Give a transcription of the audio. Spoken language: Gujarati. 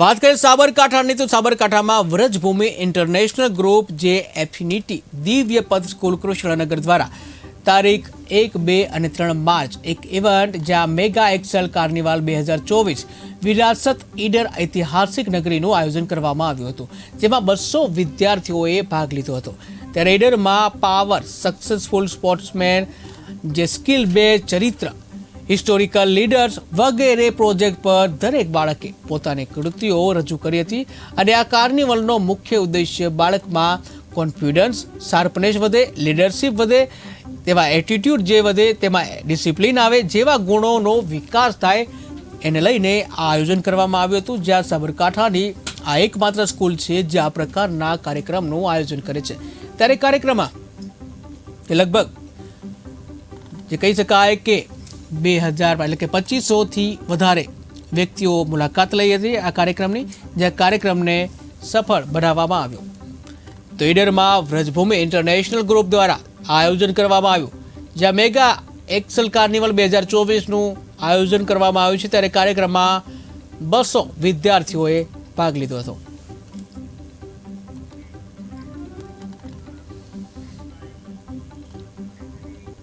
વાત કરીએ સાબરકાંઠાની તો સાબરકાંઠામાં વ્રજભૂમિ ઇન્ટરનેશનલ ગ્રુપ જે એફિનિટી દિવ્ય પથ સ્કૂલ કૃષ્ણનગર દ્વારા તારીખ 1, 2 અને 3 માર્ચ એક ઇવેન્ટ જ્યાં મેગા એક્સેલ કાર્નિવાલ 2024 વિરાસત ઈડર ઐતિહાસિક નગરીનું આયોજન કરવામાં આવ્યું હતું, જેમાં 200 વિદ્યાર્થીઓએ ભાગ લીધો હતો। ત્યારે ઈડરમાં પાવર, સક્સેસફુલ સ્પોર્ટ્સમેન, જે સ્કિલ બેઝ ચરિત્ર, હિસ્ટોરિકલ લીડર્સ વગેરે પ્રોજેક્ટ પર દરેક બાળકે પોતાની કૃતિઓ રજૂ કરી હતી અને આ કાર્નિવલનો મુખ્ય ઉદ્દેશ્ય બાળકમાં કોન્ફિડન્સ, શાર્પનેસ વધે, લીડરશિપ વધે, તેવા એટીટ્યૂડ જે વધે, તેમાં ડિસિપ્લિન આવે, જેવા ગુણોનો વિકાસ થાય એને લઈને આ આયોજન કરવામાં આવ્યું હતું। જ્યાં સાબરકાંઠાની આ એકમાત્ર સ્કૂલ છે જે આ પ્રકારના કાર્યક્રમનું આયોજન કરે છે। ત્યારે કાર્યક્રમમાં લગભગ જે કહી શકાય કે 2000 એટલે કે 2500થી વધારે વ્યક્તિઓ મુલાકાત લઈ હતી આ કાર્યક્રમની, જ્યાં કાર્યક્રમને સફળ બનાવવામાં આવ્યો। તો ઈડરમાં વ્રજભૂમિ ઇન્ટરનેશનલ ગ્રુપ દ્વારા આયોજન કરવામાં આવ્યું, જ્યાં મેગા એક્સેલ કાર્નિવલ 2024નું આયોજન કરવામાં આવ્યું છે। ત્યારે કાર્યક્રમમાં 200 વિદ્યાર્થીઓએ ભાગ લીધો હતો।